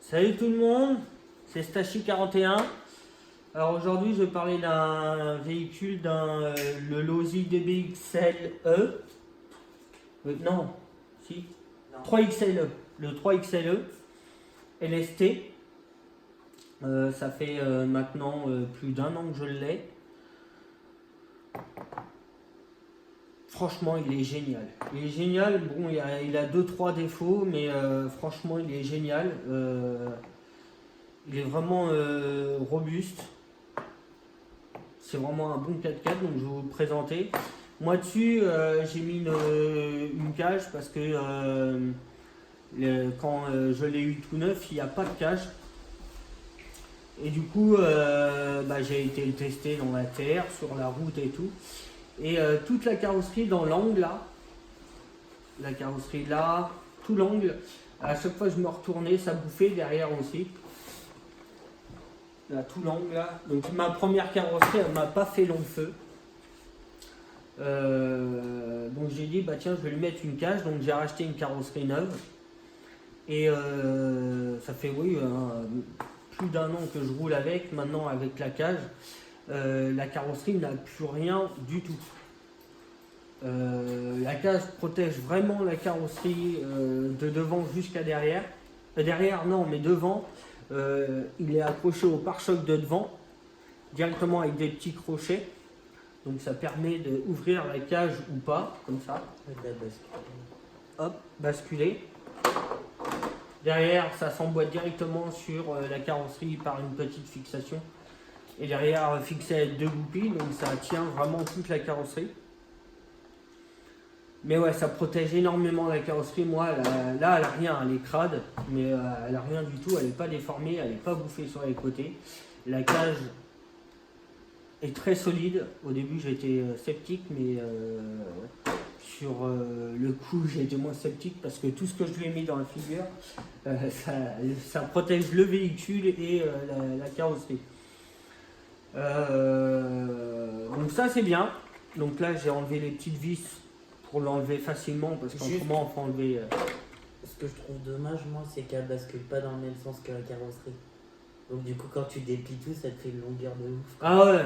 Salut tout le monde, c'est Stachi41. Alors aujourd'hui je vais parler d'un véhicule, le Losi DBXLE. Non, si, non. 3XLE, le 3XLE LST. Ça fait maintenant plus d'un an que je l'ai. Franchement, il est génial. Il est génial. Bon, il a 2-3 défauts, mais franchement, il est génial. Il est vraiment robuste. C'est vraiment un bon 4x4, donc je vais vous le présenter. Moi dessus, j'ai mis une cage parce que quand je l'ai eu tout neuf, il n'y a pas de cage. Et du coup, j'ai été le tester dans la terre, sur la route et tout. Et toute la carrosserie dans l'angle là, la carrosserie là, tout l'angle, à chaque fois que je me retournais, ça bouffait derrière aussi. Là, tout l'angle là. Donc ma première carrosserie, elle m'a pas fait long feu. Donc j'ai dit, bah tiens, je vais lui mettre une cage. Donc j'ai racheté une carrosserie neuve. Et ça fait, oui, plus d'un an que je roule avec. Maintenant, avec la cage, la carrosserie n'a plus rien du tout. La cage protège vraiment la carrosserie de devant jusqu'à derrière. Derrière, non, mais devant. Il est accroché au pare-choc de devant, directement avec des petits crochets. Donc ça permet d'ouvrir la cage ou pas, comme ça. Hop, basculer. Derrière, ça s'emboîte directement sur la carrosserie par une petite fixation. Et derrière, fixé avec deux goupilles, donc ça tient vraiment toute la carrosserie. Mais ouais, ça protège énormément la carrosserie. Moi, là, elle a rien, elle est crade, mais elle a rien du tout. Elle n'est pas déformée, elle n'est pas bouffée sur les côtés. La cage est très solide. Au début, j'étais sceptique, mais sur le coup, j'ai été moins sceptique parce que tout ce que je lui ai mis dans la figure, ça protège le véhicule et la carrosserie. Donc ça, c'est bien. Donc là, j'ai enlevé les petites vis pour l'enlever facilement parce qu'autrement on peut enlever. Ce que je trouve dommage, moi, c'est qu'elle bascule pas dans le même sens que la carrosserie. Donc du coup, quand tu déplies tout, ça te fait une longueur de ouf. Ah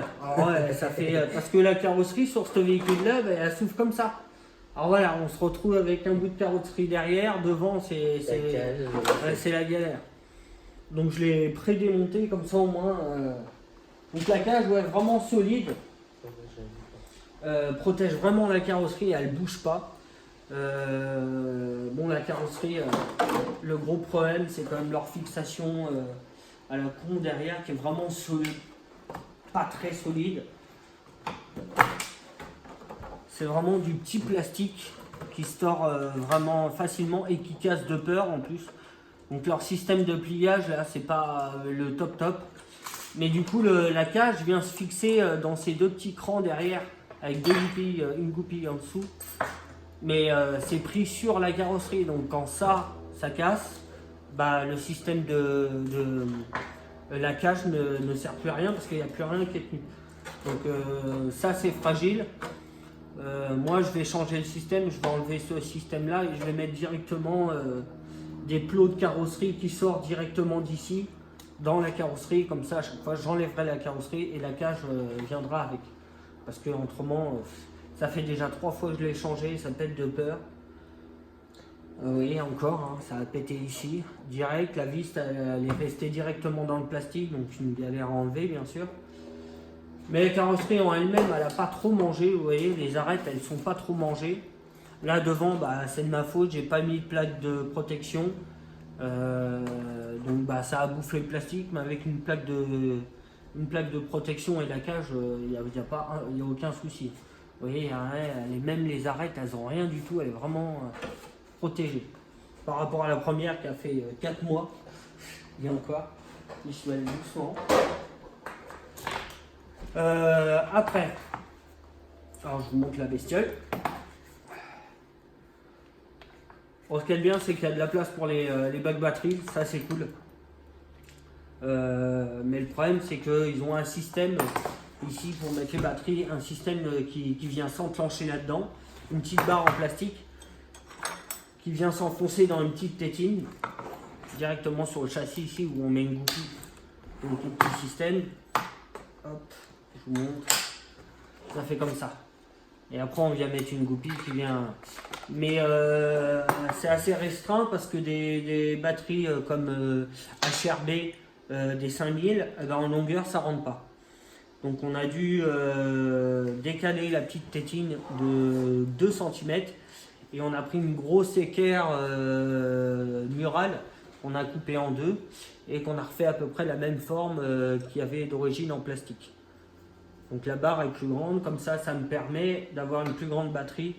ouais, ça fait parce que la carrosserie sur ce véhicule-là, elle s'ouvre comme ça. Alors voilà, on se retrouve avec un bout de carrosserie derrière, devant c'est la galère. Donc je l'ai pré-démonté comme ça au moins. Donc la cage, ouais, vraiment solide. Protège vraiment la carrosserie, elle bouge pas. Bon, la carrosserie, le gros problème c'est quand même leur fixation à la con derrière qui est vraiment solide, pas très solide. C'est vraiment du petit plastique qui se tord vraiment facilement et qui casse de peur en plus. Donc leur système de pliage là, c'est pas le top. Mais du coup la cage vient se fixer dans ces deux petits crans derrière. Avec deux goupilles, une goupille en dessous. Mais c'est pris sur la carrosserie. Donc quand ça casse, le système de la cage ne sert plus à rien parce qu'il n'y a plus rien qui est tenu. Donc ça c'est fragile. Moi je vais changer le système, je vais enlever ce système là et je vais mettre directement des plots de carrosserie qui sortent directement d'ici dans la carrosserie. Comme ça à chaque fois j'enlèverai la carrosserie et la cage viendra avec. Parce que autrement, ça fait déjà 3 fois que je l'ai changé, ça pète de peur. Oui, encore, ça a pété ici. Direct, la vis, elle est restée directement dans le plastique, donc une galère à enlever, bien sûr. Mais la carrosserie en elle-même, elle n'a pas trop mangé, vous voyez, les arêtes, elles sont pas trop mangées. Là, devant, c'est de ma faute, j'ai pas mis de plaque de protection. Donc, ça a bouffé le plastique, mais avec une plaque de protection et la cage, il n'y a aucun souci. Vous voyez, même les arêtes, elles n'ont rien du tout, elle est vraiment protégée. Par rapport à la première qui a fait 4 mois, il y a encore, je suis allé doucement. Après, alors je vous montre la bestiole. Bon, ce qui est bien, c'est qu'il y a de la place pour les bacs batterie, ça c'est cool. Mais le problème c'est qu'ils ont un système ici pour mettre les batteries, un système qui vient s'enclencher là-dedans, une petite barre en plastique qui vient s'enfoncer dans une petite tétine directement sur le châssis ici où on met une goupille. Donc un petit système. Hop, je vous montre. Ça fait comme ça. Et après on vient mettre une goupille qui vient. Mais c'est assez restreint parce que des batteries comme HRB des 5000, eh ben, en longueur ça rentre pas. Donc on a dû décaler la petite tétine de 2 cm et on a pris une grosse équerre murale qu'on a coupée en deux et qu'on a refait à peu près la même forme qu'il y avait d'origine en plastique. Donc la barre est plus grande, comme ça me permet d'avoir une plus grande batterie,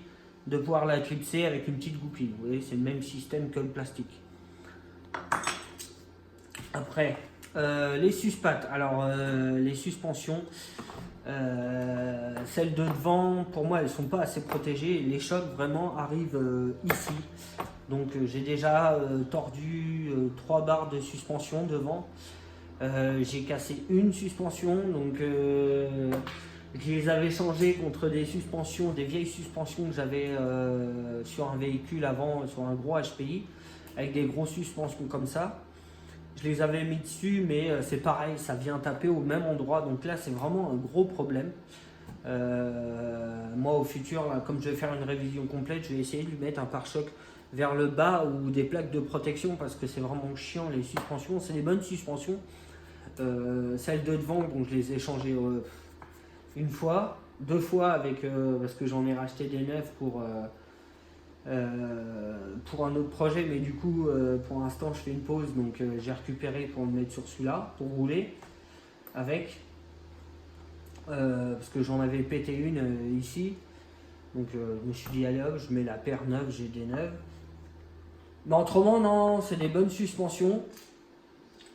de pouvoir la clipser avec une petite goupille. Vous voyez, c'est le même système que le plastique. Après, les suspattes. Alors, les suspensions, celles de devant, pour moi, elles ne sont pas assez protégées. Les chocs, vraiment, arrivent ici. Donc, j'ai déjà tordu 3 barres de suspension devant. J'ai cassé une suspension. Donc, je les avais changées contre des suspensions, des vieilles suspensions que j'avais sur un véhicule avant, sur un gros HPI, avec des grosses suspensions comme ça. Je les avais mis dessus, mais c'est pareil, ça vient taper au même endroit. Donc là, c'est vraiment un gros problème. Moi, au futur, là, comme je vais faire une révision complète, je vais essayer de lui mettre un pare-choc vers le bas ou des plaques de protection parce que c'est vraiment chiant les suspensions. C'est des bonnes suspensions. Celles de devant, bon, je les ai changées une fois, 2 fois avec parce que j'en ai racheté des neufs pour un autre projet, mais du coup pour l'instant je fais une pause, donc j'ai récupéré pour me mettre sur celui-là pour rouler avec parce que j'en avais pété une ici, donc je me suis dit allez hop, je mets la paire neuve, j'ai des neuves, mais autrement non, c'est des bonnes suspensions.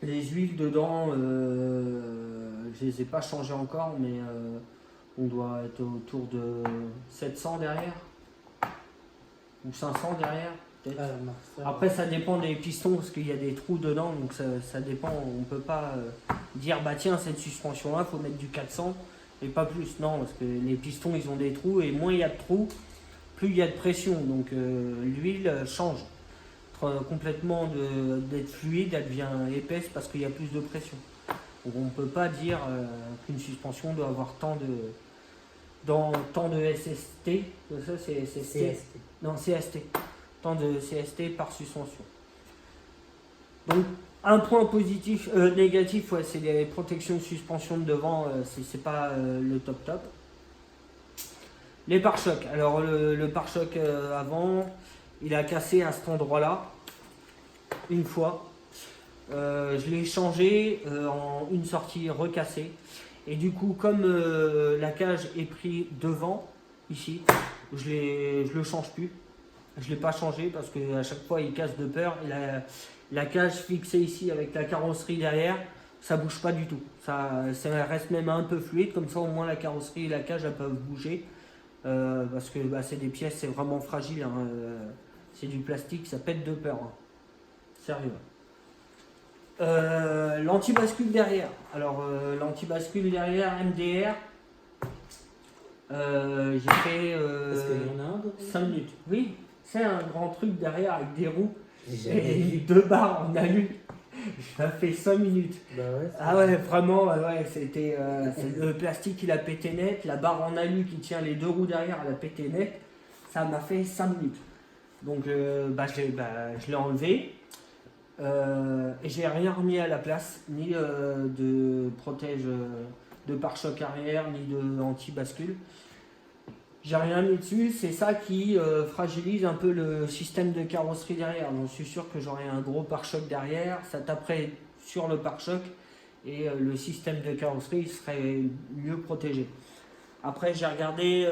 Les huiles dedans je les ai pas changées encore, mais on doit être autour de 700 derrière ou 500 derrière peut-être. Après ça dépend des pistons parce qu'il y a des trous dedans, donc ça dépend. On peut pas dire bah tiens cette suspension là faut mettre du 400 et pas plus, non, parce que les pistons ils ont des trous et moins il y a de trous plus il y a de pression, donc l'huile change complètement d'être fluide, elle devient épaisse parce qu'il y a plus de pression. Donc on ne peut pas dire qu'une suspension doit avoir tant de SST, ça c'est CST. Non, CST. Tant de CST par suspension. Donc, un point positif, négatif, ouais, c'est les protections de suspension de devant, c'est pas le top top. Les pare-chocs. Alors, le pare-choc avant, il a cassé à cet endroit-là, une fois. Je l'ai changé en une sortie recassée. Et du coup, comme la cage est prise devant, ici, je le change plus. Je ne l'ai pas changé parce qu'à chaque fois il casse de peur. Et la cage fixée ici avec la carrosserie derrière, ça bouge pas du tout. Ça reste même un peu fluide, comme ça au moins la carrosserie et la cage elles peuvent bouger. Parce que bah, c'est des pièces, c'est vraiment fragile. Hein. C'est du plastique, ça pète de peur. Hein. Sérieux. L'anti-bascule derrière. Alors l'anti-bascule derrière MDR. J'ai fait 5 minutes. Oui, c'est un grand truc derrière avec des roues et 2 barres en alu. Ça fait 5 minutes. Bah ouais, ah ouais, vraiment, ouais, c'était le plastique il a pété net, la barre en alu qui tient les 2 roues derrière elle a pété net. Ça m'a fait 5 minutes. Donc je l'ai enlevé. Et j'ai rien remis à la place, ni de protège de pare-choc arrière, ni de anti-bascule. J'ai rien mis dessus, c'est ça qui fragilise un peu le système de carrosserie derrière. Donc, je suis sûr que j'aurai un gros pare-choc derrière, ça taperait sur le pare-choc et le système de carrosserie serait mieux protégé. Après j'ai regardé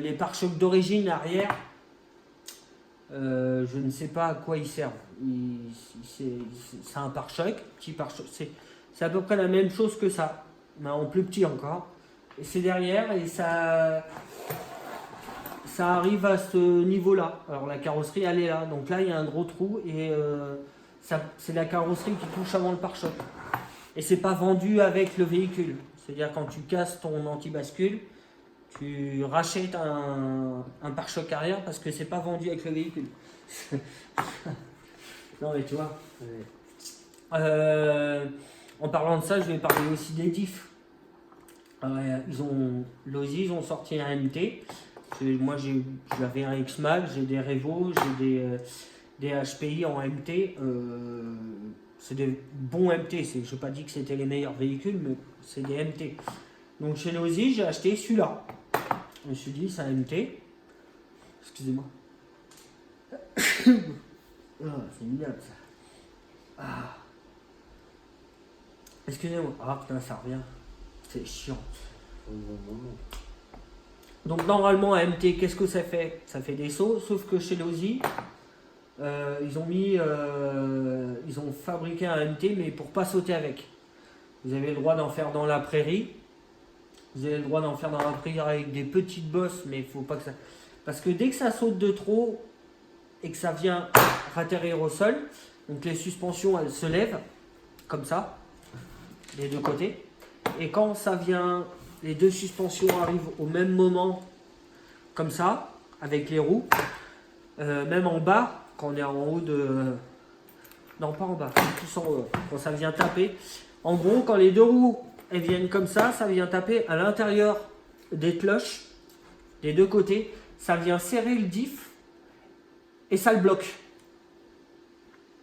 les pare-chocs d'origine arrière. Je ne sais pas à quoi ils servent. C'est un pare-choc, petit pare-choc. C'est à peu près la même chose que ça, mais en plus petit encore. Et c'est derrière et ça arrive à ce niveau-là. Alors la carrosserie elle est là, donc là il y a un gros trou et c'est la carrosserie qui touche avant le pare-choc. Et c'est pas vendu avec le véhicule. C'est-à-dire quand tu casses ton anti-bascule, tu rachètes un pare-choc arrière parce que c'est pas vendu avec le véhicule. Non mais tu vois. Ouais. En parlant de ça, je vais parler aussi des diffs. Losi, ils ont sorti un MT. Moi, j'avais un X-Mag, j'ai des Revo, j'ai des HPI en MT. C'est des bons MT. Je n'ai pas dit que c'était les meilleurs véhicules, mais c'est des MT. Donc chez Losi, j'ai acheté celui-là. Je me suis dit, c'est un MT. Excusez-moi. C'est minable ça. Ah. Excusez-moi. Ah putain, ça revient. C'est chiant. Donc normalement un MT, qu'est-ce que ça fait? Ça fait des sauts, sauf que chez Losi, ils ont fabriqué un MT, mais pour pas sauter avec. Vous avez le droit d'en faire dans la prairie. Vous avez le droit d'en faire dans la prairie avec des petites bosses, mais il faut pas que ça... Parce que dès que ça saute de trop et que ça vient atterrir au sol, donc les suspensions elles se lèvent, comme ça, des deux côtés. Et quand ça vient, les deux suspensions arrivent au même moment, comme ça, avec les roues, même en bas, quand on est en haut de... Non, pas en bas, plus en haut, quand ça vient taper. En gros, quand les deux roues elles viennent comme ça vient taper à l'intérieur des cloches, des deux côtés, ça vient serrer le diff et ça le bloque.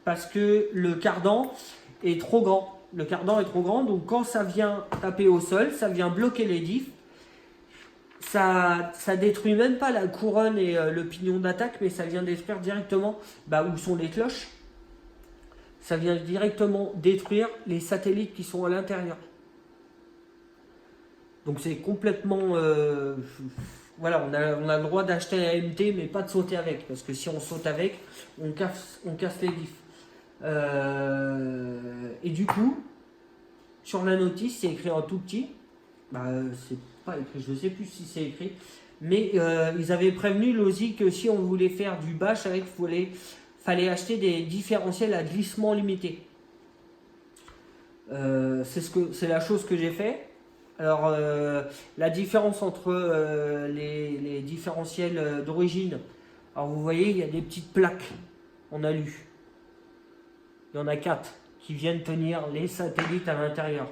Parce que le cardan est trop grand. Le cardan est trop grand, donc quand ça vient taper au sol, ça vient bloquer les diffs. Ça détruit même pas la couronne et le pignon d'attaque, mais ça vient détruire directement où sont les cloches. Ça vient directement détruire les satellites qui sont à l'intérieur. Donc c'est complètement... voilà, on a le droit d'acheter un MT, mais pas de sauter avec. Parce que si on saute avec, on casse les diffs. Et du coup, sur la notice, c'est écrit en tout petit. C'est pas écrit, je ne sais plus si c'est écrit. Mais ils avaient prévenu Losi que si on voulait faire du bash avec, fallait acheter des différentiels à glissement limité. C'est la chose que j'ai fait. Alors, la différence entre les différentiels d'origine, alors vous voyez, il y a des petites plaques en alu. Il y en a 4 qui viennent tenir les satellites à l'intérieur.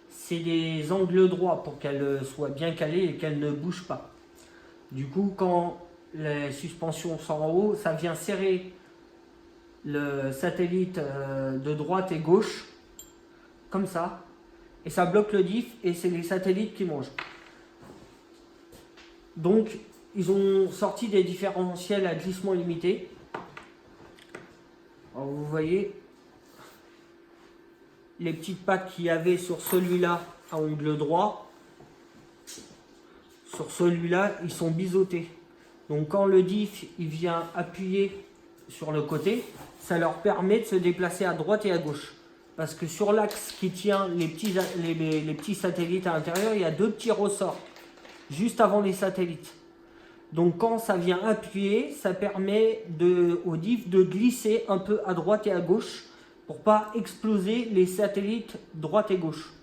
C'est des angles droits pour qu'elles soient bien calées et qu'elles ne bougent pas. Du coup, quand les suspensions sont en haut, ça vient serrer le satellite de droite et gauche, comme ça. Et ça bloque le diff et c'est les satellites qui mangent. Donc, ils ont sorti des différentiels à glissement limité. Alors, vous voyez les petites pattes qu'il y avait sur celui-là à angle droit. Sur celui-là, ils sont biseautés. Donc, quand le diff il vient appuyer sur le côté, ça leur permet de se déplacer à droite et à gauche. Parce que sur l'axe qui tient les petits satellites à l'intérieur, il y a 2 petits ressorts, juste avant les satellites. Donc quand ça vient appuyer, ça permet au diff de glisser un peu à droite et à gauche pour pas exploser les satellites droite et gauche.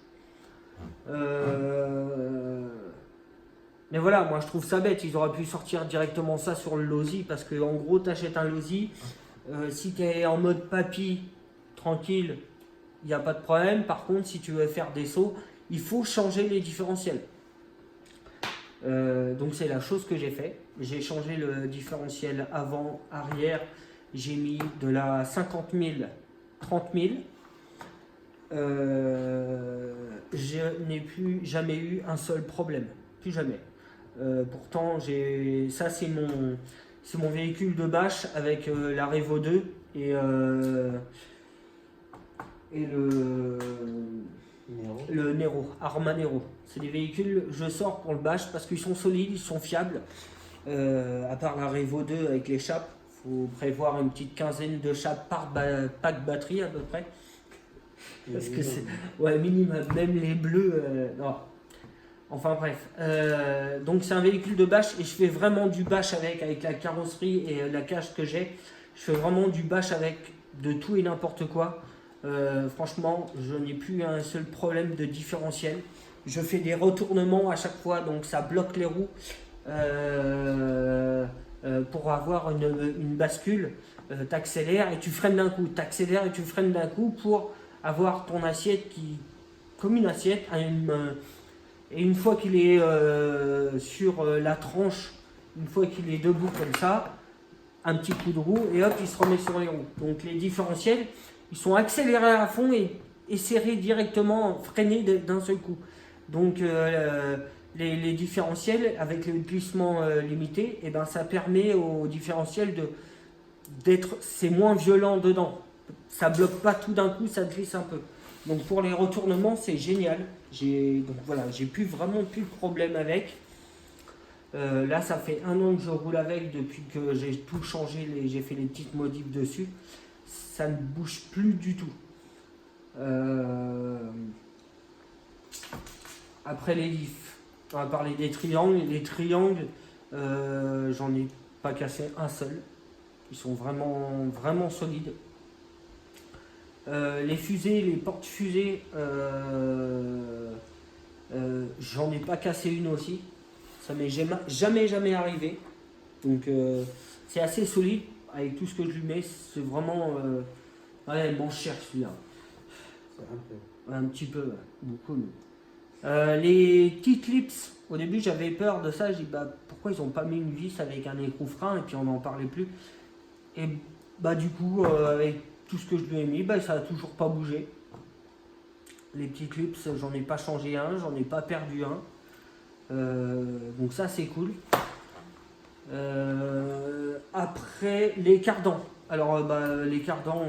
Mais voilà, moi je trouve ça bête, ils auraient pu sortir directement ça sur le Losi, parce que en gros tu achètes un Losi, si tu es en mode papy, tranquille, il n'y a pas de problème. Par contre, si tu veux faire des sauts, il faut changer les différentiels. Donc c'est la chose que j'ai fait. J'ai changé le différentiel avant, arrière. J'ai mis de la 50 000, 30 000. Je n'ai plus jamais eu un seul problème. Plus jamais. Pourtant, ça c'est mon véhicule de bâche avec la Revo 2 et le Nero, Arma Nero. C'est des véhicules que je sors pour le bash parce qu'ils sont solides, ils sont fiables. À part la Revo 2 avec les chapes, il faut prévoir une petite quinzaine de chapes par pack batterie à peu près. Parce que c'est minimum, même les bleus. Non. Enfin bref. Donc c'est un véhicule de bash et je fais vraiment du bash avec la carrosserie et la cage que j'ai. Je fais vraiment du bash avec de tout et n'importe quoi. Franchement, je n'ai plus un seul problème de différentiel. Je fais des retournements à chaque fois, donc ça bloque les roues pour avoir une bascule. t'accélères et tu freines d'un coup, t'accélères et tu freines d'un coup pour avoir ton assiette qui, comme une assiette, et une fois qu'il est sur la tranche, une fois qu'il est debout comme ça, un petit coup de roue et hop, il se remet sur les roues. Donc les différentiels, ils sont accélérés à fond et serrés directement, freinés d'un seul coup. Donc les différentiels, avec le glissement limité, et ben, ça permet au différentiel c'est moins violent dedans. Ça bloque pas tout d'un coup, ça glisse un peu. Donc pour les retournements, c'est génial. Donc voilà, j'ai vraiment plus de problème avec. Là, ça fait 1 an que je roule avec depuis que j'ai tout changé, j'ai fait les petites modifs dessus. Ça ne bouge plus du tout. Après les diffs, on va parler des triangles. Les triangles, j'en ai pas cassé un seul. Ils sont vraiment, vraiment solides. Les fusées, les portes fusées, j'en ai pas cassé une aussi. Ça m'est jamais arrivé. Donc c'est assez solide avec tout ce que je lui mets. C'est vraiment. Ouais, il mange cher celui-là. Un petit peu, ouais. Beaucoup. Les petits clips, au début j'avais peur de ça. J'ai dit bah, pourquoi ils n'ont pas mis une vis avec un écrou frein et puis on n'en parlait plus. Et bah du coup avec tout ce que je lui ai mis, bah, ça a toujours pas bougé. Les petits clips, j'en ai pas changé un, j'en ai pas perdu un. Donc ça c'est cool. Après les cardans. Alors les cardans,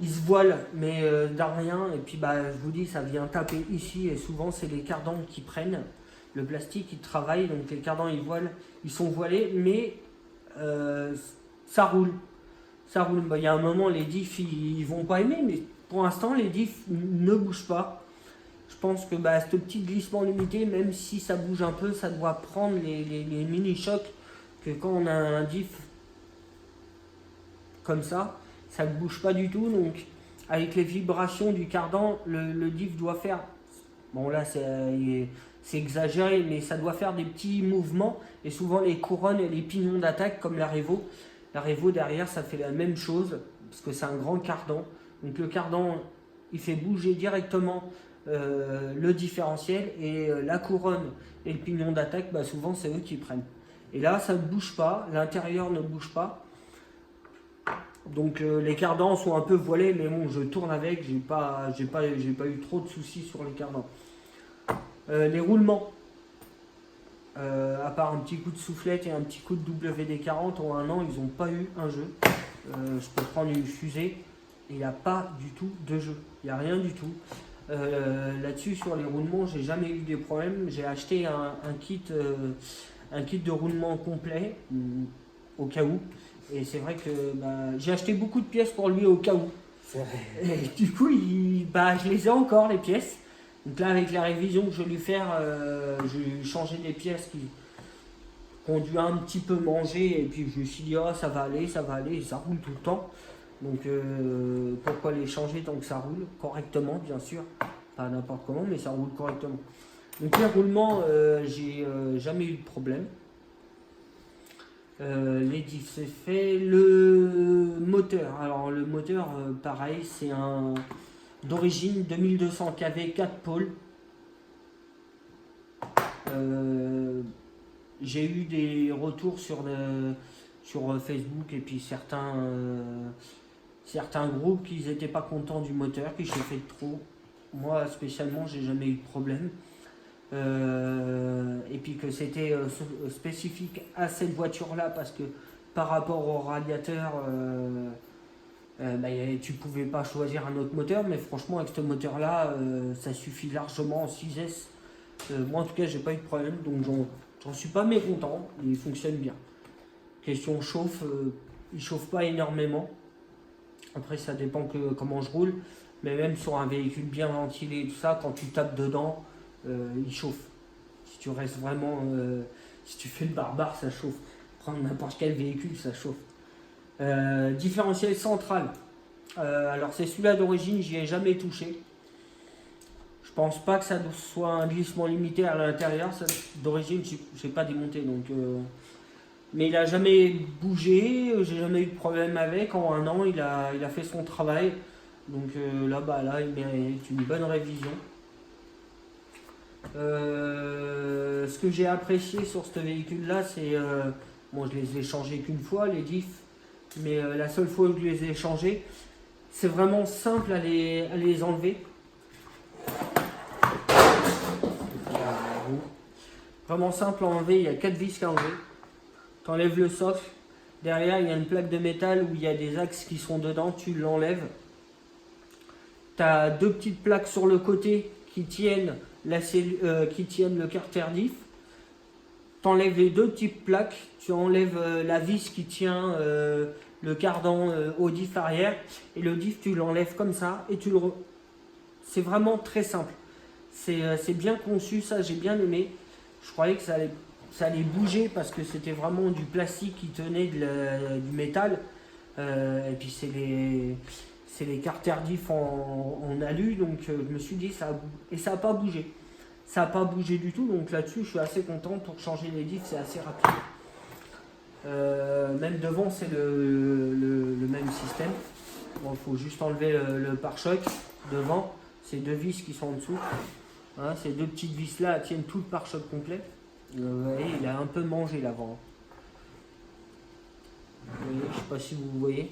ils se voilent mais d'un rien. Et puis je vous dis, ça vient taper ici et souvent c'est les cardans qui prennent. Le plastique il travaille, donc les cardans ils sont voilés, mais ça roule. Ça roule. Il y a un moment les diffs ils vont pas aimer, mais pour l'instant les diffs ne bougent pas. Je pense que ce petit glissement limité, même si ça bouge un peu, ça doit prendre les mini-chocs que quand on a un diff comme ça ne bouge pas du tout. Donc avec les vibrations du cardan, le diff doit faire, bon là c'est exagéré, mais ça doit faire des petits mouvements. Et souvent les couronnes et les pignons d'attaque comme la Revo derrière ça fait la même chose, parce que c'est un grand cardan. Donc le cardan il fait bouger directement le différentiel, et la couronne et le pignon d'attaque, souvent c'est eux qui prennent. Et là ça ne bouge pas, l'intérieur ne bouge pas. Donc les cardans sont un peu voilés, mais bon, je tourne avec, j'ai pas eu trop de soucis sur les cardans. Les roulements, à part un petit coup de soufflette et un petit coup de WD-40 en 1 an, ils n'ont pas eu un jeu. Je peux prendre une fusée, il n'y a pas du tout de jeu, il n'y a rien du tout. Là-dessus, sur les roulements, j'ai jamais eu des problèmes. J'ai acheté un kit de roulement complet au cas où. Et c'est vrai que j'ai acheté beaucoup de pièces pour lui au cas où. Et du coup, je les ai encore, les pièces. Donc là, avec la révision que je vais lui faire, je vais changer des pièces qui ont dû un petit peu manger. Et puis je me suis dit, ça va aller, et ça roule tout le temps. Donc pourquoi les changer tant que ça roule correctement, bien sûr, pas n'importe comment, mais ça roule correctement. Donc les roulements, j'ai jamais eu de problème. Les diffs c'est fait. Le moteur, alors le moteur pareil, c'est un d'origine 2200 kV 4 pôles. J'ai eu des retours sur Facebook et puis certains groupes qui n'étaient pas contents du moteur, qui chauffait de trop. Moi spécialement, j'ai jamais eu de problème. Et puis que c'était spécifique à cette voiture-là, parce que par rapport au radiateur, tu pouvais pas choisir un autre moteur, mais franchement avec ce moteur-là, ça suffit largement en 6S. Moi en tout cas, j'ai pas eu de problème, donc j'en suis pas mécontent, il fonctionne bien. Question chauffe, il chauffe pas énormément. Après ça dépend comment je roule, mais même sur un véhicule bien ventilé et tout ça, quand tu tapes dedans, il chauffe. Si tu restes vraiment, si tu fais le barbare, ça chauffe. Prendre n'importe quel véhicule, ça chauffe. Différentiel central. Alors c'est celui-là d'origine, j'y ai jamais touché. Je pense pas que ça soit un glissement limité à l'intérieur. D'origine, j'ai pas démonté, donc Mais il a jamais bougé, j'ai jamais eu de problème avec. En un an, il a fait son travail. Donc là, il mérite une bonne révision. Ce que j'ai apprécié sur ce véhicule-là, c'est... bon, je les ai changés qu'une fois, les diffs. Mais la seule fois où je les ai changés, c'est vraiment simple à les enlever. Vraiment simple à enlever, il y a 4 vis à enlever. Tu enlèves le socle. Derrière, il y a une plaque de métal où il y a des axes qui sont dedans, tu l'enlèves. Tu as 2 petites plaques sur le côté qui tiennent, qui tiennent le carter diff. Tu enlèves les 2 petites plaques, tu enlèves la vis qui tient le cardan au diff arrière. Et le diff, tu l'enlèves comme ça et tu le... C'est vraiment très simple. C'est bien conçu, ça j'ai bien aimé. Je croyais que ça allait bouger parce que c'était vraiment du plastique qui tenait du métal. Et puis c'est les carter diff en alu, donc je me suis dit ça n'a pas bougé. Ça n'a pas bougé du tout, donc là-dessus je suis assez content. Pour changer les diffs, c'est assez rapide. Même devant, c'est le même système. Bon, il faut juste enlever le pare-choc devant. Ces 2 vis qui sont en dessous. Hein, ces 2 petites vis là tiennent tout le pare-choc complet. Vous voyez, il a un peu mangé l'avant. Je ne sais pas si vous voyez.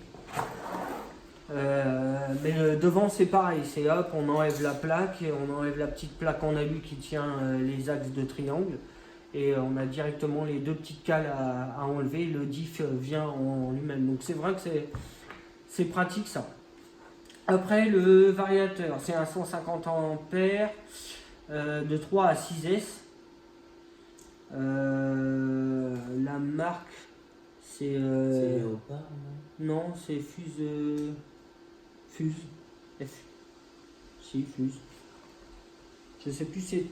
Mais le devant c'est pareil, c'est hop, on enlève la plaque, on enlève la petite plaque en alu qui tient les axes de triangle. Et on a directement les 2 petites cales à enlever. Le diff vient en lui-même. Donc c'est vrai que c'est pratique ça. Après le variateur, c'est un 150 ampères de 3 à 6S. La marque c'est... C'est Léopard, non, c'est Fuse. Fuse. F. Si, Fuse. Je sais plus c'est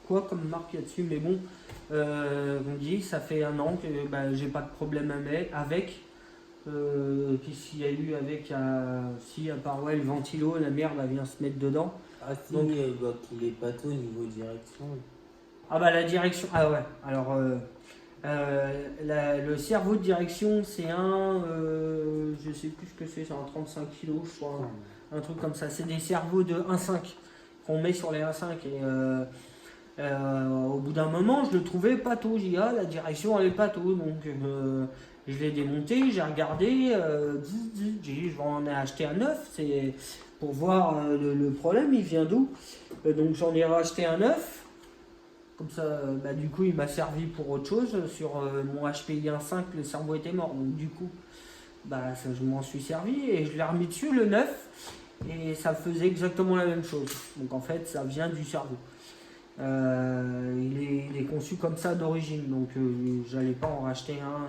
quoi comme marque il y a dessus, mais bon, on dit ça fait un an que j'ai pas de problème avec. Qu'est-ce qu'il y a eu avec si à part le ventilo, la merde elle vient se mettre dedans. Ah si, Donc, qu'il est pâteau au niveau direction. ah bah la direction, ah ouais, alors le cerveau de direction c'est je sais plus ce que c'est un 35 kg je crois, un truc comme ça, c'est des cerveaux de 1.5 qu'on met sur les 1.5 et au bout d'un moment je le trouvais pâteau, j'ai dit la direction elle est pâteau, donc je l'ai démonté, j'ai regardé, j'ai dit je vais en acheter un neuf, c'est pour voir le problème il vient d'où, donc j'en ai racheté un neuf. Comme ça, du coup, il m'a servi pour autre chose. Sur mon HPI 1.5, le cerveau était mort. Donc, du coup, je m'en suis servi et je l'ai remis dessus, le 9. Et ça faisait exactement la même chose. Donc, en fait, ça vient du cerveau. Il est conçu comme ça d'origine. Donc, j'allais pas en racheter un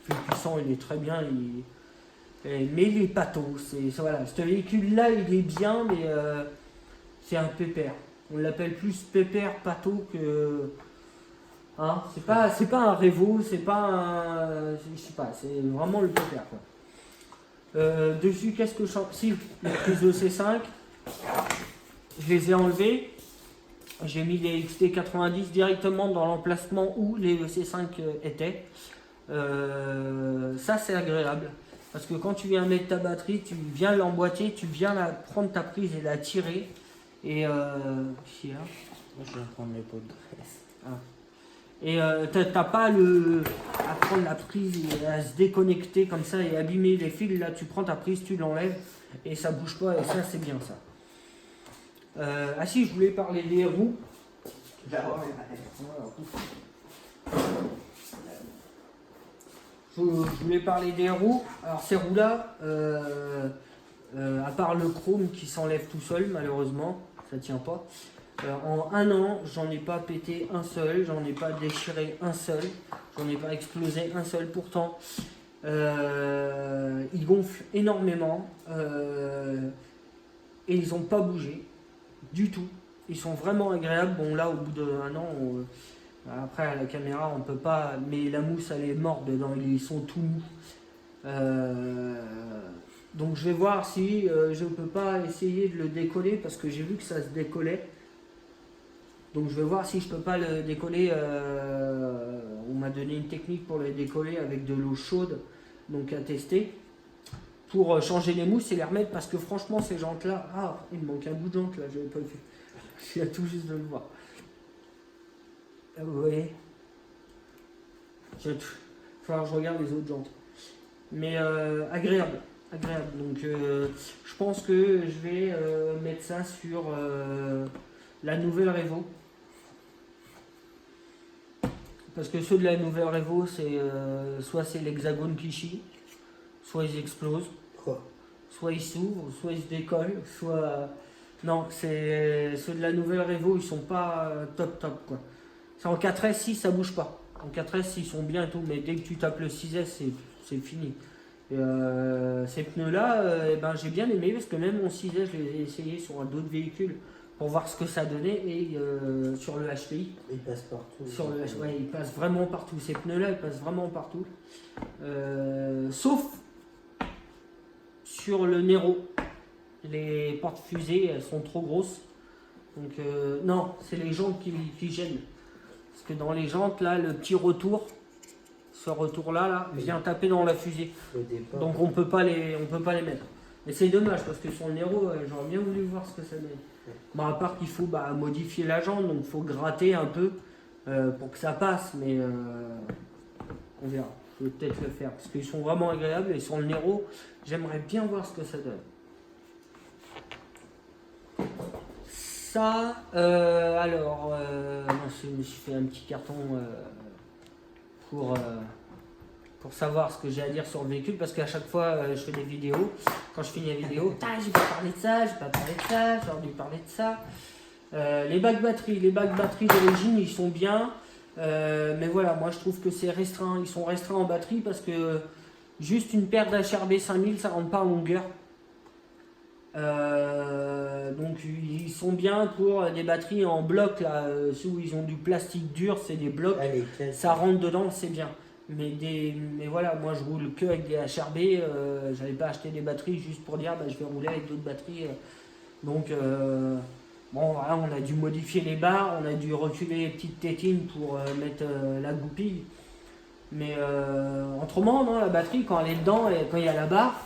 plus puissant. Il est très bien. Mais il est pâteau. Voilà. Ce véhicule-là, il est bien, mais c'est un pépère. On l'appelle plus pépère pâteau que. Hein, c'est pas un Revo, c'est pas un. Je sais pas, c'est vraiment le pépère quoi. Dessus, qu'est-ce que je change? Si, les prises de C5, je les ai enlevées. J'ai mis les XT90 directement dans l'emplacement où les C5 étaient. Ça, c'est agréable. Parce que quand tu viens mettre ta batterie, tu viens l'emboîter, tu viens prendre ta prise et la tirer. Et ici, là. Moi, je vais prendre les pots de graisse. Ah. Et t'as pas à prendre la prise et à se déconnecter comme ça et abîmer les fils. Là, tu prends ta prise, tu l'enlèves et ça bouge pas. Et ça, c'est bien ça. Ah si, je voulais parler des roues. Je voulais parler des roues. Alors ces roues-là, à part le chrome qui s'enlève tout seul, malheureusement, ça tient pas. En un an, j'en ai pas pété un seul, j'en ai pas déchiré un seul, j'en ai pas explosé un seul. Pourtant, ils gonflent énormément et ils ont pas bougé du tout. Ils sont vraiment agréables. Bon là, au bout d'un an, après à la caméra, on peut pas, mais la mousse elle est morte dedans, ils sont tout mous. Donc je vais voir si je peux pas essayer de le décoller parce que j'ai vu que ça se décollait. Donc je vais voir si je peux pas le décoller au on m'a donné une technique pour les décoller avec de l'eau chaude, donc à tester, pour changer les mousses et les remettre, parce que franchement ces jantes-là, ah, il me manque un bout de jante là, j'avais pas vu. Je viens tout juste de le voir. Ah, vous voyez, il va falloir que je regarde les autres jantes. Mais agréable. Donc je pense que je vais mettre ça sur la nouvelle Revo. Parce que ceux de la nouvelle Revo, c'est soit c'est l'hexagone qui chie, soit ils explosent, Quoi? soit ils s'ouvrent, soit ils se décollent, soit... Non, c'est ceux de la nouvelle Revo, ils sont pas top quoi. C'est en 4S, si ça bouge pas. En 4S, ils sont bien et tout, mais dès que tu tapes le 6S, c'est fini. Et ces pneus-là, j'ai bien aimé, parce que même mon 6S, je les ai essayés sur d'autres véhicules pour voir ce que ça donnait, et sur le HPI. Il passe partout. Sur le ouais, ils passent vraiment partout. Ces pneus-là, ils passent vraiment partout. Sauf sur le Nero. Les portes-fusées, elles sont trop grosses. Donc, non, c'est les jantes qui gênent. Parce que dans les jantes, là, le petit retour, ce retour-là, vient taper dans la fusée. Donc, on peut pas les mettre. Mais c'est dommage, parce que sur le Nero, j'aurais bien voulu voir ce que ça donne. Bon, à part qu'il faut modifier la jante, donc il faut gratter un peu pour que ça passe, mais on verra. Je vais peut-être le faire, parce qu'ils sont vraiment agréables, et sur le Nero, j'aimerais bien voir ce que ça donne. Ça, moi, je me suis fait un petit carton pour savoir ce que j'ai à dire sur le véhicule, parce qu'à chaque fois je fais des vidéos, quand je finis la vidéo, j'ai pas parlé de ça, j'ai pas parlé de ça, j'ai dû parler de ça. Les bacs batterie d'origine, ils sont bien, mais voilà, moi je trouve que c'est restreint, ils sont restreints en batterie, parce que juste une paire d'HRB 5000, ça rentre pas en longueur. Donc ils sont bien pour des batteries en bloc, là, ceux où ils ont du plastique dur, c'est des blocs, ça rentre dedans, c'est bien. Mais voilà, moi je roule que avec des HRB, j'avais pas acheté des batteries juste pour dire je vais rouler avec d'autres batteries. Donc bon, voilà, on a dû modifier les barres, on a dû reculer les petites tétines pour mettre la goupille. Mais autrement, non, la batterie, quand elle est dedans et quand il y a la barre,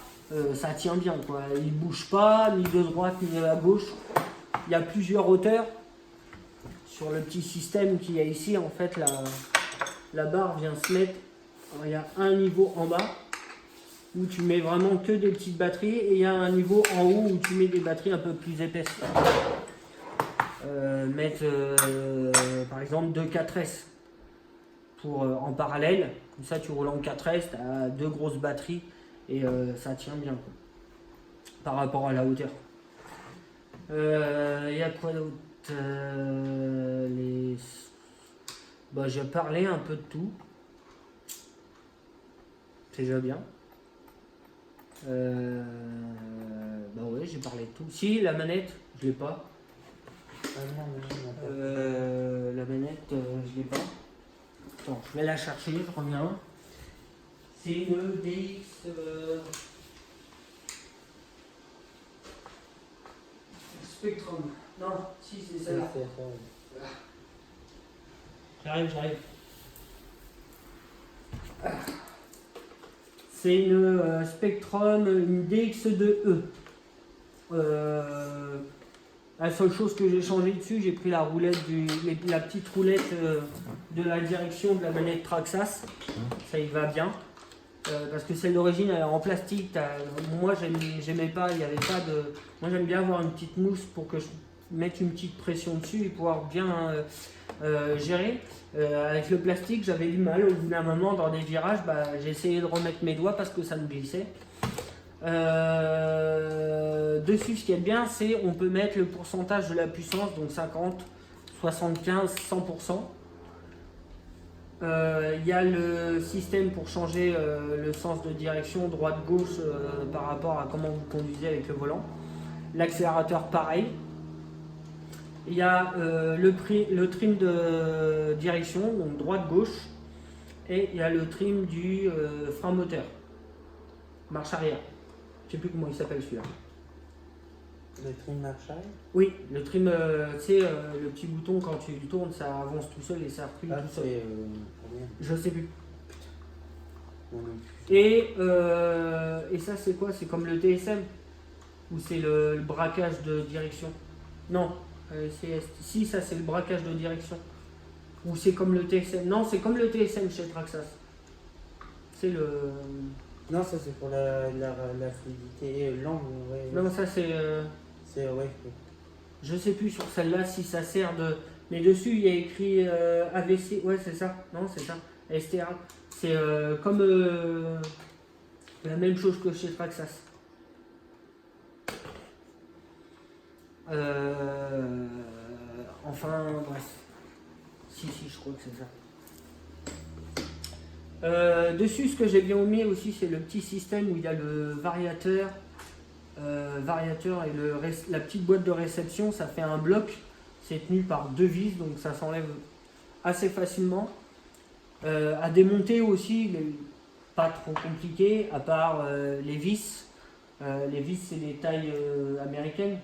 ça tient bien, quoi. Il ne bouge pas, ni de droite ni de la gauche. Il y a plusieurs hauteurs. Sur le petit système qu'il y a ici, en fait, la barre vient se mettre. Alors, il y a un niveau en bas où tu mets vraiment que des petites batteries, et il y a un niveau en haut où tu mets des batteries un peu plus épaisses. Mettre par exemple 2 4S en parallèle, comme ça tu roules en 4S, tu as 2 grosses batteries et ça tient bien, quoi, par rapport à la hauteur. Il y a quoi d'autre? J'ai parlé un peu de tout. C'est déjà bien. Ouais, j'ai parlé de tout. Si, la manette, je l'ai pas. La manette, je l'ai pas. Attends, je vais la chercher, je reviens. C'est une DX Spectrum. Non, si, c'est celle-là. J'arrive. C'est une Spectrum, une DX2E. La seule chose que j'ai changé dessus, j'ai pris la roulette la petite roulette de la direction de la manette Traxxas. Ça y va bien. Parce que celle d'origine elle est en plastique. Moi j'aimais pas, il y avait pas de. Moi j'aime bien avoir une petite mousse pour que je mette une petite pression dessus et pouvoir bien gérer. Avec le plastique, j'avais du mal au bout d'un moment dans des virages. J'ai essayé de remettre mes doigts parce que ça me glissait. Dessus, ce qui est bien, c'est on peut mettre le pourcentage de la puissance, donc 50, 75, 100%. Il y a le système pour changer le sens de direction droite-gauche par rapport à comment vous conduisez avec le volant. L'accélérateur, pareil. Il y a le trim de direction, donc droite-gauche. Et il y a le trim du frein moteur, marche arrière. Je sais plus comment il s'appelle celui-là. Le trim Marshall. Oui, le trim, le petit bouton quand tu le tournes, ça avance tout seul et ça recule tout seul. Combien? Je sais plus. Non, non plus. Et ça c'est quoi? C'est comme le TSM? Ou c'est le braquage de direction? Non, si ça c'est le braquage de direction. Ou c'est comme le TSM? Non, c'est comme le TSM chez Traxxas. C'est le... Non, ça c'est pour la fluidité, l'angle, ouais. Non, ça c'est... C'est, ouais. Je sais plus sur celle-là si ça sert de... Mais dessus il y a écrit AVC, ouais c'est ça, non c'est ça, STA. C'est comme la même chose que chez Traxxas. Enfin bref. Si, je crois que c'est ça. Dessus ce que j'ai bien aimé aussi c'est le petit système où il y a le variateur. Variateur et la petite boîte de réception, ça fait un bloc, c'est tenu par 2 vis, donc ça s'enlève assez facilement. À démonter aussi, il n'est pas trop compliqué, à part les vis. Les vis, c'est des tailles américaines,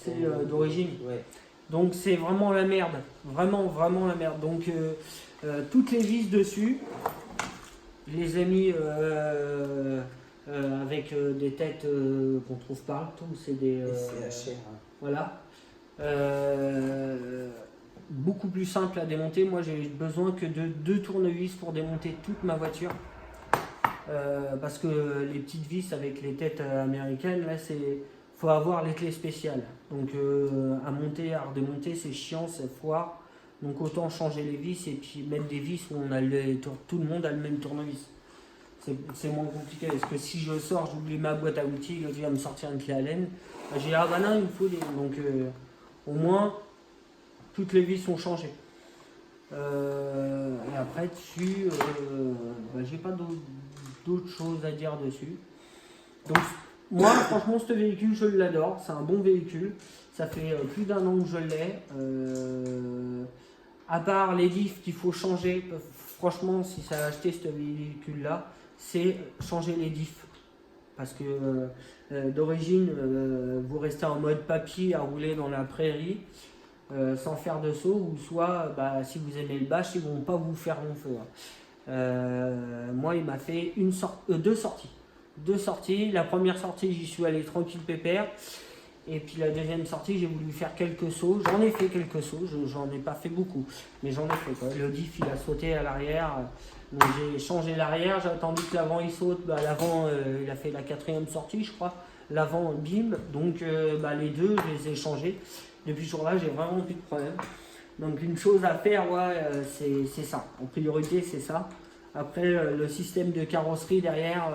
c'est d'origine. Ouais. Donc c'est vraiment la merde, vraiment la merde. Donc toutes les vis dessus, je les ai mis avec des têtes qu'on trouve partout, c'est des... c'est HR. Voilà. Beaucoup plus simple à démonter. Moi j'ai besoin que de 2 tournevis pour démonter toute ma voiture. Parce que les petites vis avec les têtes américaines, là c'est... faut avoir les clés spéciales. Donc à monter, à redémonter, c'est chiant, c'est foire. Donc autant changer les vis et puis mettre des vis où on a tout le monde a le même tournevis. C'est moins compliqué parce que si je sors, j'oublie ma boîte à outils, l'autre va me sortir une clé à laine. J'ai dit ah bah non, il me faut des. Donc au moins toutes les vis sont changées. Et après dessus, j'ai pas d'autres choses à dire dessus. Donc moi franchement ce véhicule je l'adore, c'est un bon véhicule. Ça fait plus d'1 an que je l'ai. À part les diffs qu'il faut changer, franchement si ça a acheté ce véhicule là, c'est changer les diffs. Parce que d'origine, vous restez en mode papier à rouler dans la prairie sans faire de saut, ou soit si vous aimez le bash, ils vont pas vous faire long feu. Moi, il m'a fait 2 sorties. 2 sorties. La première sortie, j'y suis allé tranquille pépère. Et puis la deuxième sortie, j'ai voulu faire quelques sauts. J'en ai fait quelques sauts, j'en ai pas fait beaucoup, mais j'en ai fait quoi. Le diff il a sauté à l'arrière, donc j'ai changé l'arrière, j'ai attendu que l'avant il saute. L'avant il a fait la 4e sortie je crois. L'avant bim, donc les deux je les ai changés. Depuis ce jour-là j'ai vraiment plus de problème. Donc une chose à faire, c'est ça. En priorité c'est ça. Après le système de carrosserie derrière.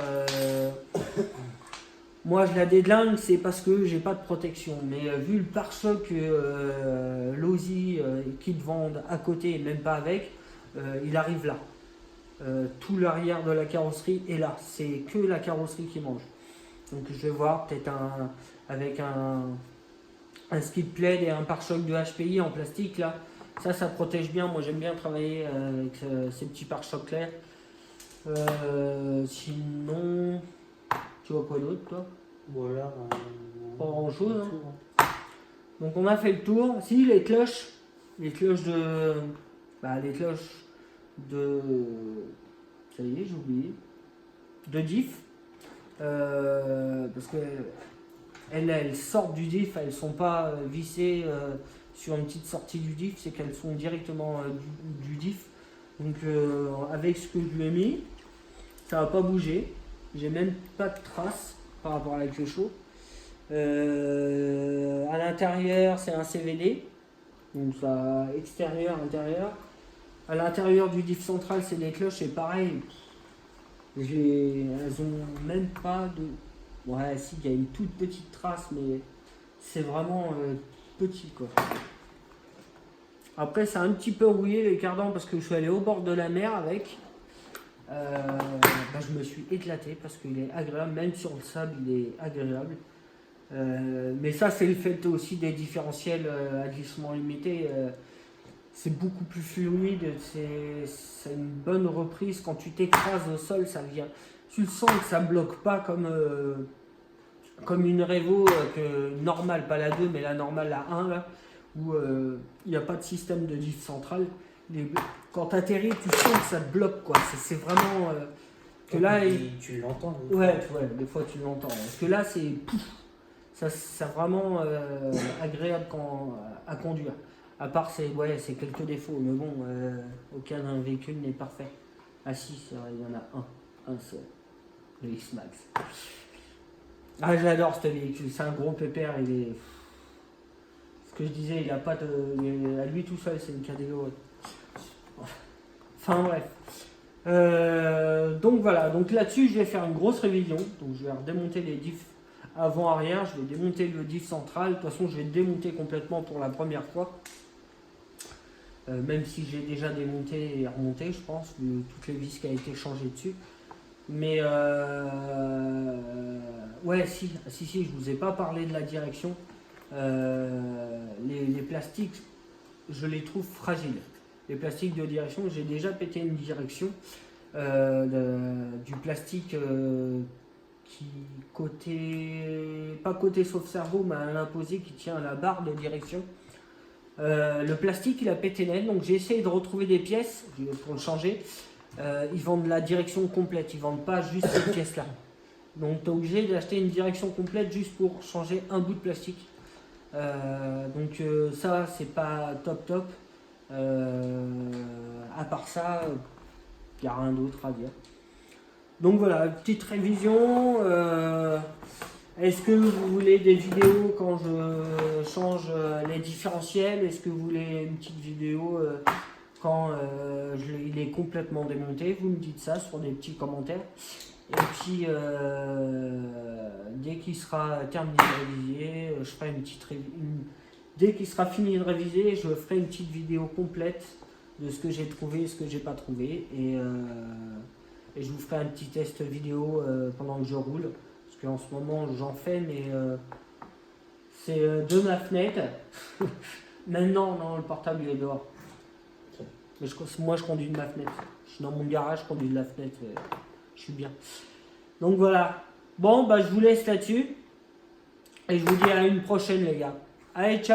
Moi je la dédlingue, c'est parce que j'ai pas de protection. Mais vu le pare-choc Losi qu'ils te vendent à côté et même pas avec, il arrive là. Tout l'arrière de la carrosserie est là. C'est que la carrosserie qui mange. Donc je vais voir peut-être avec un skid plate et un pare-choc de HPI en plastique là. Ça protège bien. Moi j'aime bien travailler avec ces petits pare-chocs là. Sinon... Tu vois quoi d'autre toi? Voilà. Pas grand chose. Hein. Donc on a fait le tour. Si les cloches de. Les cloches de. Ça y est, j'ai oublié. De diff. Parce que elles sortent du diff, elles sont pas vissées sur une petite sortie du diff, c'est qu'elles sont directement du diff. Donc avec ce que je lui ai mis, ça va pas bouger. J'ai même pas de traces par rapport à la queue chaud. À l'intérieur, c'est un CVD. Donc ça, extérieur, intérieur. À l'intérieur du diff central, c'est des cloches, c'est pareil. Elles ont même pas de... Ouais, si, il y a une toute petite trace, mais c'est vraiment petit, quoi. Après, c'est un petit peu rouillé les cardans parce que je suis allé au bord de la mer avec. Je me suis éclaté parce qu'il est agréable, même sur le sable il est agréable. Mais ça c'est le fait aussi des différentiels à glissement limité. C'est beaucoup plus fluide, c'est une bonne reprise. Quand tu t'écrases au sol, ça vient. Tu le sens que ça bloque pas comme comme une Revo normale, pas la 2 mais la normale, la 1 là, où il n'y a pas de système de diff central. Quand tu atterris, tu sens que ça te bloque quoi. C'est vraiment que là. Tu l'entends. Ouais, des fois tu l'entends. Parce que là c'est ça vraiment agréable à conduire. À part c'est quelques défauts, mais bon, aucun véhicule n'est parfait. Ah si, c'est vrai, il y en a un seul, le X-Max. Ah j'adore ce véhicule, c'est un gros pépère, il est. Ce que je disais, il a pas de. À lui tout seul, c'est une KDO. Enfin bref. Donc voilà, donc là-dessus je vais faire une grosse révision. Donc je vais redémonter les diffs avant-arrière, je vais démonter le diff central. De toute façon je vais le démonter complètement pour la première fois. Même si j'ai déjà démonté et remonté, je pense, vu toutes les vis qui a été changées dessus. Mais ouais, si, je vous ai pas parlé de la direction. Les plastiques, je les trouve fragiles. Les plastiques de direction, j'ai déjà pété une direction du plastique qui pas côté sauf cerveau, mais à l'imposé qui tient à la barre de direction. Le plastique il a pété net, donc j'ai essayé de retrouver des pièces pour le changer. Ils vendent la direction complète, ils vendent pas juste cette pièce là. Donc tu es obligé d'acheter une direction complète juste pour changer un bout de plastique. Donc ça c'est pas top. À part ça, il n'y a rien d'autre à dire. Donc voilà, petite révision. Est-ce que vous voulez des vidéos quand je change les différentiels? Est-ce que vous voulez une petite vidéo quand il est complètement démonté? Vous me dites ça sur des petits commentaires. Et puis dès qu'il sera terminé de réviser, je ferai une petite dès qu'il sera fini de réviser, je ferai une petite vidéo complète de ce que j'ai trouvé et ce que j'ai pas trouvé. Et je vous ferai un petit test vidéo pendant que je roule. Parce qu'en ce moment j'en fais, mais c'est de ma fenêtre. Maintenant, non, le portable il est dehors. Mais moi je conduis de ma fenêtre. Je suis dans mon garage, je conduis de la fenêtre. Je suis bien. Donc voilà. Bon, bah je vous laisse là-dessus. Et je vous dis à une prochaine les gars. Allez, ciao!